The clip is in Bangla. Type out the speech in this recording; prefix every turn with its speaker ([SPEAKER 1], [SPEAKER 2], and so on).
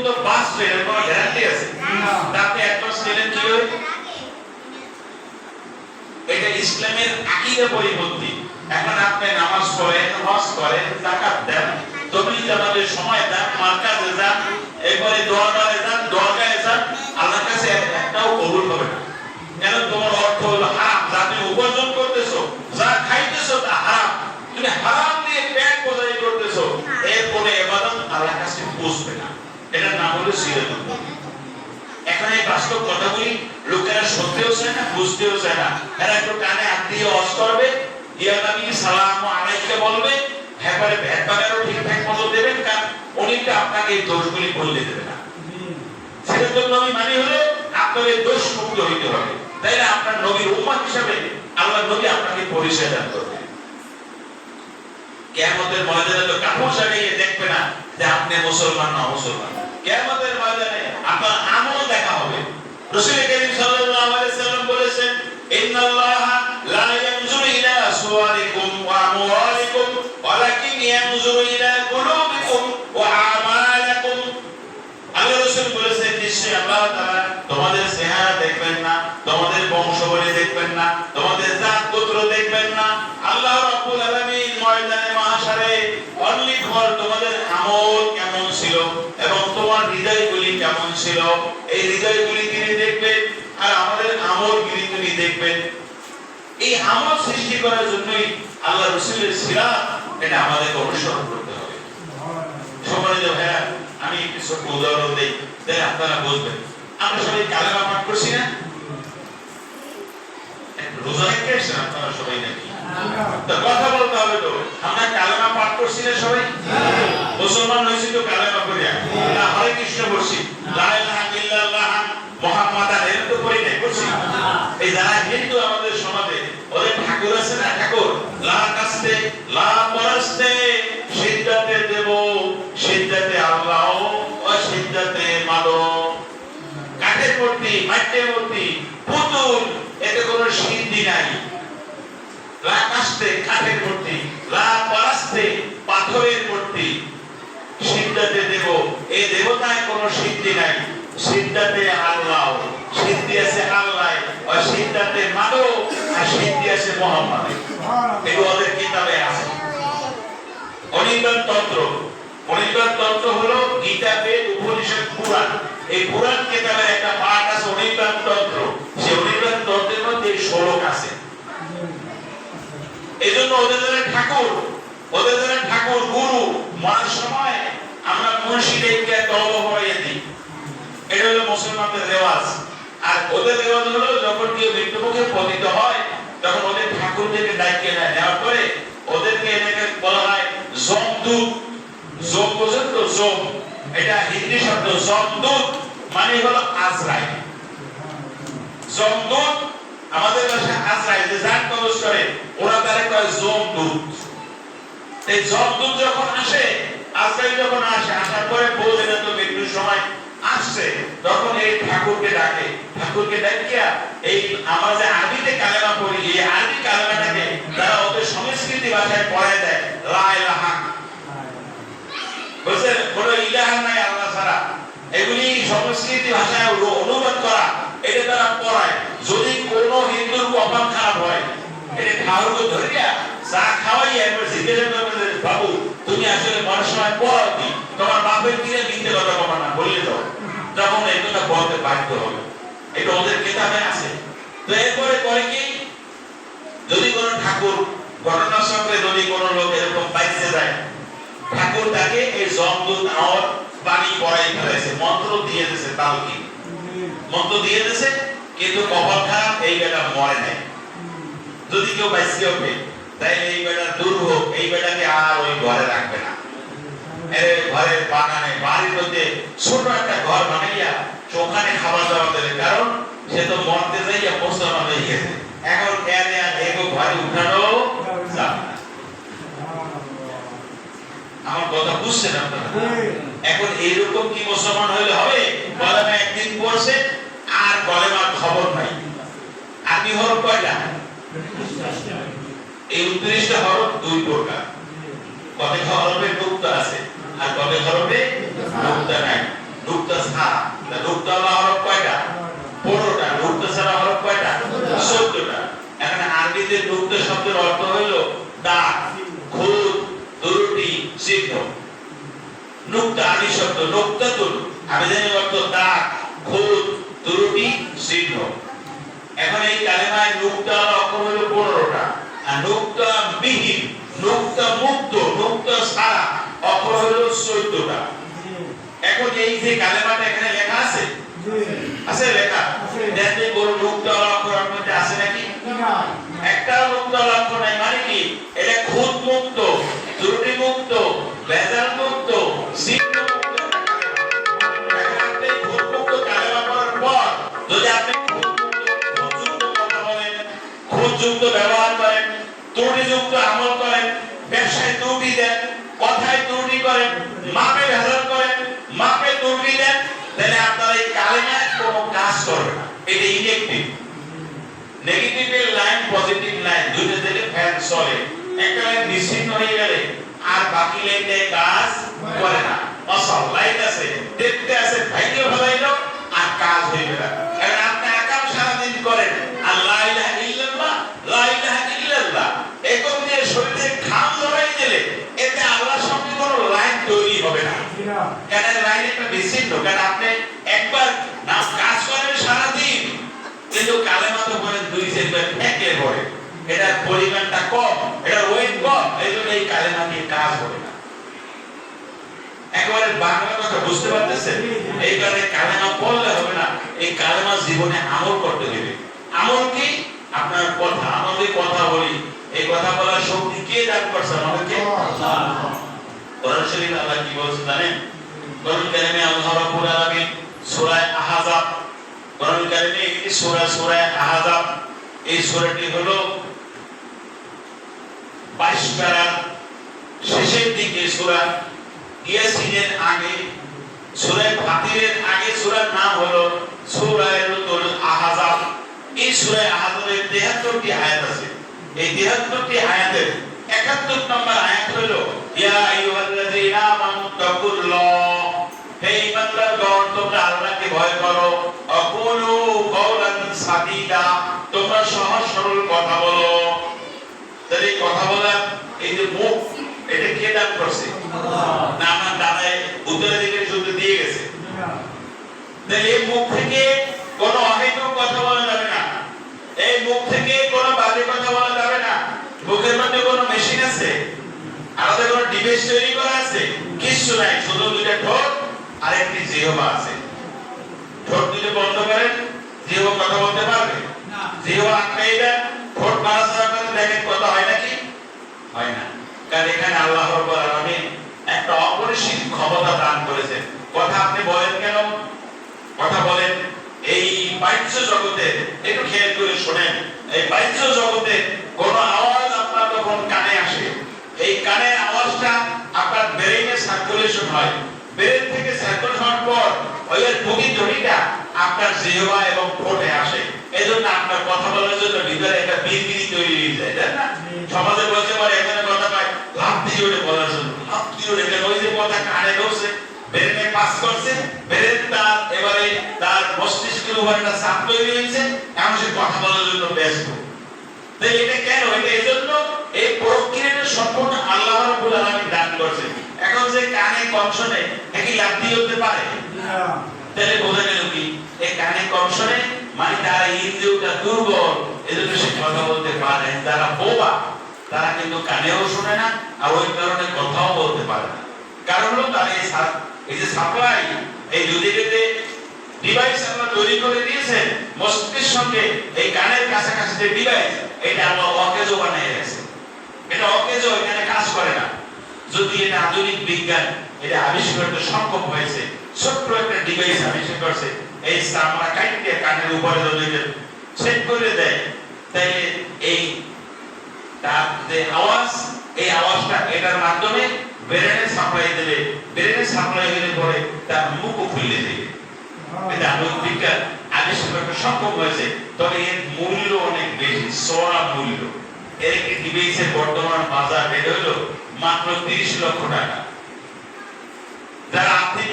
[SPEAKER 1] তো পাস এর কোনো গ্যারান্টি আছে আপনি এক মাস নিলেন কি হবে? এটা ইসলামের আকীদা পরিপন্থী। এখন আপনি নামাজ পড়েন, হজ করেন, যাকাত দেন, তবলিগ জামাতের সময় দেন, মার্কাজে যান, এরপরে দরবারে যান, দরগাহে যান, আল্লাহর কাছে একটাও কবুল হবে না। কেন? তোমার অর্থ হলো হারাম, যা তুমি উপার্জন করতেছো, যা খাইতেছো তা হারাম, তুমি হারাম দিয়ে পেট বোঝাই করতেছো, এর কোনো ইবাদত আল্লাহর কাছে পৌঁছবে না। এটার নাম হলো শিরক। এখন এই বাস্তব কথাগুলি লোকেরা শুনতেও চায় না, বুঝতেও চায় না। এরা একটু কানে হাত দিয়ে ওয়াজ করবে, ইয়া নবী সালামু আলাইকা বলবে, এবারে ভেটবাগারও ঠিকঠাক মতো দেবেন, কারণ উনি তো আপনাকে এই দোষগুলি বলতে দেবে না। সেটা তো নবী মানে হলো আপনার এই দোষ মুক্ত হইতে হবে, তাই না? আপনার নবীর উম্মত হিসাবে আল্লাহ নবী আপনাকে পরিচয় দান করবে। কিয়ামতের ময়দানে তো কাপড় সারিয়ে দেখবে না যে আপনি মুসলমান না অমুসলমান। কিয়ামতের ময়দানে আপনার আমল দেখা হবে। রাসূল করিম সাল্লাল্লাহু আলাইহি সাল্লাম বলেছেন, ইন্নাল্লাহা লা ইয়ানজুরু ইলা সুওয়ারিকুম ওয়া আমওয়ালিকুম ওয়ালাকিন ইয়ানজুরু ইলা কুলুবিকুম ওয়া আমালাকুম। আল্লাহ রাসূল বলেছেন, নিশ্চয়ই আল্লাহ তাআলা তোমাদের চেহারা দেখবেন না, তোমাদের বংশাবলী দেখবেন না, তোমাদের জাত গোত্র দেখবেন না। আল্লাহ রাব্বুল আলামিন ময়দানে মাহশারে অনলি ফর তোমাদের আমল কেমন ছিল এবং তোমার হৃদয়গুলি কেমন ছিল, এই হৃদয়গুলি তিনি দেখবেন, আর আমাদের আমলগুলি তিনি দেখবেন। এই আমল সৃষ্টি করার জন্যই আল্লাহ রাসূলের সিরাত এটা আমাদেরকে অনুসরণ করতে হবে। সম্মানিত ভাইরা, আমি কিছু উদাহরণ দেই তাই আপনারা বুঝবেন। আমরা সবাই কালেমা পাঠ করছি না? রোজা রেখেছেন আপনারা সবাই নাকি? তো কথা বলতে হবে তো, আমরা কালেমা পাঠ করছি না সবাই? মুসলমান হয়েছি তো কালেমা করিয়া না, হরে কৃষ্ণ বলছি, লা ইলাহা ইল্লাল্লাহ মুহাম্মাদান এর তো করি নাই, করছি। এই যারা হিন্দু আমাদের সমাজে, ওদের ঠাকুর আছে না, ঠাকুর লা কাস্তে লা পরস্তে সিদ্ধাতে দেব, সিদ্ধাতে আল্লাহ ও সিদ্ধাতে মাদক। কাঠের মূর্তি, মাটির মূর্তি, পুতুল, এতে কোনো সিদ্ধি নাই। লা কাস্তে কাঠের মূর্তি, লা পরস্তে পাথরের মূর্তি, সিদ্ধাতে দেব, এই দেবতায় কোনো সিদ্ধি নাই। সিদ্ধাতে আল্লাহ, সিদ্ধি আছে আল্লাহ, আর সিদ্ধাতে মাদক, আর সিদ্ধি আছে মুহাম্মদ। এই ওদের কিতাবে আছে। অনির্বাণ তন্ত্র, অনির্বাণ তন্ত্র হলো গীতা, বেদ, উপনিষদ, পুরাণ। এই পুরাণ কিতাবের একটা পাঠ আছে অনির্বাণ তন্ত্র। সেই অনির্বাণ তন্ত্রের মধ্যে এই শ্লোক আছে। এইজন্য ওদের যারা ঠাকুর, ওদের যারা ঠাকুর গুরু, মরার সময় আমরা মুর্শিদকে তওবা পড়াইয়া দিই। এটা হলো মুসলমানদের রেওয়াজ। আর ওদের রেওয়াজ হলো যখন কেউ মৃত্যুমুখে পতিত হয়, তখন ওদের ঠাকুরদেরকে ডাকিয়ে নেওয়ার পরে ওদেরকে এটাকে বলা হয় জমদূত। জম বোঝেন তো? জম, এটা হিন্দি শব্দ। জমদূত মানে হলো আজরাইল। জমদূত আমাদের ভাষায় আজরাইল, যে জান কবজ করে, ওরা তারে কয় জমদূত। এই জমদূত যখন আসে, আজরাইল যখন আসে, আসার পরে বললেন তো মৃত্যুর সময় আসছে, তখন এই ঠাকুরকে ডাকে। ঠাকুরকে ডাকিয়া এই আমরা যে আরবিতে কালেমা পড়ি, এই আরবি কালেমাটাকে তারা ওদের সংস্কৃতি ভাষায় পড়ায় দেয়, লা ইলাহা। বুঝছেন? কোনো ইলাহা নাই আল্লাহ ছাড়া। এগুলি সংস্কৃতি ভাষায় অনুবাদ করা, এটা তারা পড়ায়। যদি কোনো হিন্দুর কপাল খারাপ হয়, এটা ঠাকুরকে ধরিয়া চা খাওয়াইয়া একবার জিজ্ঞাসা করবে, বাবু তুমি আসলে মরার সময় পড়াও কি? তোমার বাপের দিনে মিথ্যে কথা বলা না, বললে দাও, তখন এই কথা বলতে বাধ্য হবে। এটা ওদের কিতাবে আছে। তো এরপরে করে কি, যদি কোনো ঠাকুর ঘটনাচক্রে যদি কোনো লোক এরকম বাইসে যায়, ঠাকুর তাকে এই জমদূত আর পানি পড়াই ফেলেছে, মন্ত্র দিয়ে দিয়েছে, তালকি মন্ত্র দিয়ে দিয়েছে, কিন্তু কপাল খারাপ, এই বেটা মরে নাই। যদি কেউ বাইসে ওঠে, তাই এই বেটা দুর্ভোগ, এই বেটাকে আর ওই ঘরে রাখবে না। ঘরের বাগানে, বাড়ির মধ্যে ছোট একটা ঘর বানাইয়া ওখানে খাবার দাবার দেবে, কারণ সে তো মরতে যাইয়া মুসলমান হয়ে গেছে। এখন ঘরে উঠানো যাবে না। আমার কথা বুঝছেন আপনারা? এখন এইরকম কি মুসলমান হইলে হবে? কলেমা একদিন পড়ছে আর কলেমার খবর নাই। আরবি হরফ কয়টা? এই 29টা হরফ 2 প্রকার। কত হরফে নুক্তা আছে আর কত হরফে নুক্তা নাই। নুক্তা ছাড়া। নুক্তা হরফ কয়টা? 15টা। নুক্তা ছাড়া হরফ কয়টা? 14টা। এখন আরবিতে নুক্তা শব্দের অর্থ হলো দাগ, খুঁত, ত্রুটি, চিহ্ন। নুক্তা আরবি শব্দ নুক্তাতুন, আমি জানি অর্থ দাগ, খুঁত, ত্রুটি, চিহ্ন। এখন এই কালেমায় নুক্তা অক্ষর হলো 15টা, আর নুক্তা বিহীন, নুক্তা মুক্ত, নুক্তা ছাড়া অক্ষর হলো 14টা। এখন এই যে কালেমাটা এখানে লেখা আছে, আছে লেখা, দেখতে বড় নুক্তা অক্ষর মধ্যে আছে নাকি? একটা নুক্তা অক্ষর নাই, মানে কি এটা খুঁত মুক্ত, ত্রুটি মুক্ত, ভেজাল মুক্ত, চিহ্ন মুক্ত এখন আপনি খুঁত মুক্ত কালেমা পড়ার পর যদি আপনি খুঁতযুক্ত কথা বলেন, খুঁতযুক্ত ব্যবহার করেন, ত্রুটিযুক্ত আমল করেন, ব্যবসায় ত্রুটি দেন, কথায় ত্রুটি করেন, মাপে ভেজাল করেন, মাপে ত্রুটি দেন, তাহলে আপনার এই কালেমা কোনো কাজ করবে না। এটা ইনেক্টিভ। নেগেটিভের লাইন, পজিটিভ লাইন দুইটা দিলে ফ্যান চলে। একটা লাইন নিশ্চিন্ন হয়ে গেলে আর বাকি লাইনে কাজ করে না। অসল লাইন আছে, দেখতে আছে, ভাইকে ভালাইলো আর কাজ হইবে না। কারণ আপনি আকাম সারাদিন করেন আর লা ইলাহা ইল্লাল্লাহ, লা ইলাহা ইল্লাল্লাহ এরকম দিয়ে শরীরে ঘাম ঝরাই দিলে এতে আল্লাহর সঙ্গে কোনো লাইন তৈরি হবে না। কারণ লাইন একটা বিচ্ছিন্ন। কারণ আপনি একবার নাম কাজ করেন সারাদিন, কিন্তু কালেমা তো বলেন 2-4 বার একে পড়ে, এটার পরিমাণটা কম, এটার ওয়েট কম, এই জন্য এই কালেমা নিয়ে কাজ হবে না। একেবারে বাংলা কথা বুঝতে পারতেছেন? এই কারণে কালেমা পড়লে হবে না, এই কালেমা জীবনে আমল করতে হবে। আমল কি? আপনার কথা। আমাদের কথা বলি, এই কথা বলার শক্তি কে দান করছে আমাদেরকে? আল্লাহ। কোরআন শরীফে আল্লাহ কি বলছেন জানেন? কোরআন কারিমে আল্লাহ রাব্বুল আলামিন সূরা আহজাব, কোরআন কারিমে একটি সূরা আহজাব, এই সূরাটি হলো 22 পারার শেষের দিকে সূরা ইয়াসিনের আগে, সূরা ফাতিরের আগে সূরার নাম হলো সূরাতুল আহজাব। এই সূরা আহজাবের 73টি আয়াত আছে। এই 73টি আয়াতের 71 নম্বর আয়াত হলো ইয়া আইয়ুহাল্লাযীনা আমানু তাকুল্লাহ, হে ঈমানদারগণ তোমরা আল্লাহকে ভয় করো, আকুলু কাওলান সাদীদা, তোমরা সহজ সরল কথা বলো। তাহলে কথা বলার এই যে মুখ, এটা কে দান করছে? আল্লাহ। না আমার দাদাই উত্তরাধিকারী সূত্রে দিয়ে গেছে। তাহলে এই মুখ থেকে কোনো অহেতুক কথা বলা যাবে না, এই মুখ থেকে কোনো বাজে কথা বলা যাবে না। মুখের মধ্যে কোনো মেশিন আছে, আলাদা কোনো ডিভাইস তৈরি করা আছে? কিছু নাই, শুধু দুইটা ঠোঁট আর একটি জিহ্বা আছে। ঠোঁট দুটো বন্ধ করেন, জিহ্বা কথা বলতে পারবে না। জিহ্বা আটকাই দেন, ঠোঁট নাড়াচাড়া করে দেখেন কথা হয় নাকি? হয় না। কারণ এখানে আল্লাহ রাব্বুল আলামিন একটা অপরিসীম ক্ষমতা দান করেছেন। কথা আপনি বলেন কেন? কথা বলেন এই বাহ্য জগতে, একটু খেয়াল করে শুনেন, এই বাহ্য জগতে কোন আওয়াজ আপনার যখন কানে আসে, এই কানের আওয়াজটা আপনার ব্রেইনে সার্কুলেশন হয়, ব্রেইন থেকে সার্কুলেশন হওয়ার পর ওই প্রতিধ্বনিটা আপনার জিহ্বা এবং ঠোঁটে আসে। এজন্য আপনার কথা বলার জন্য ভিতরে একটা বিড়বিড়ি তৈরি হয়ে যায়, তাই না? সমাজে বলতে পারে এখানে কথা পায় লাফ দিয়ে ওঠে বলার জন্য, লাফ দিয়ে ওঠে, ওই যে কথা কানে ঢুকছে, ব্রেইনে পাস করছে, ব্রেইন তার এবারে তার মস্তিষ্কের উপর একটা চাপ তৈরি হয়েছে, এখন সে কথা বলার জন্য ব্যস্ত। তাই এটা কেন? এটা এজন্য এই প্রক্রিয়াটা সম্পূর্ণ আল্লাহ রাব্বুল আলামিন দান করেছেন। এখন যে কানে কম শোনে, কি লাফ দিয়ে উঠতে পারে? না। তাহলে বোঝা গেল কি এই কানে কম শোনে মানে তার ইন্দ্রিয়টা দুর্বল, এজন্য সে কথা বলতে পারে। যারা বোবা তারা কিন্তু কানেও শোনে না, আর ওই কারণে কথাও বলতে পারে না। কারণ হলো তার এই যে সাপ্লাই, এই দুদিকে ডিভাইস আমরা তৈরি করে দিয়েছেন মস্তিষ্কের সঙ্গে, এই কানের কাছাকাছি যে ডিভাইস, এটা আমরা অকেজো বানিয়ে গেছে। এটা অকেজো, এখানে কাজ করে না। যদি এটা আধুনিক বিজ্ঞান এটা আবিষ্কার করতে সক্ষম হয়েছে, ছোট্ট একটা ডিভাইস আবিষ্কার করছে, এই চামড়া কাটতে কানের উপরে যদি সেট করে দেয়, তাহলে এই তার যে আওয়াজ, এই আওয়াজটা এটার মাধ্যমে ব্রেনে সাপ্লাই দেবে, ব্রেনে সাপ্লাই হলে পরে তার মুখও খুলে দেবে। এটা আধুনিক বিজ্ঞান আবিষ্কার করতে সক্ষম হয়েছে। তবে এর মূল্য অনেক বেশি, চড়া মূল্য। এর একটি ডিভাইসের বর্তমান বাজার রেট হলো মাত্র 30 লক্ষ টাকা। যারা আর্থিক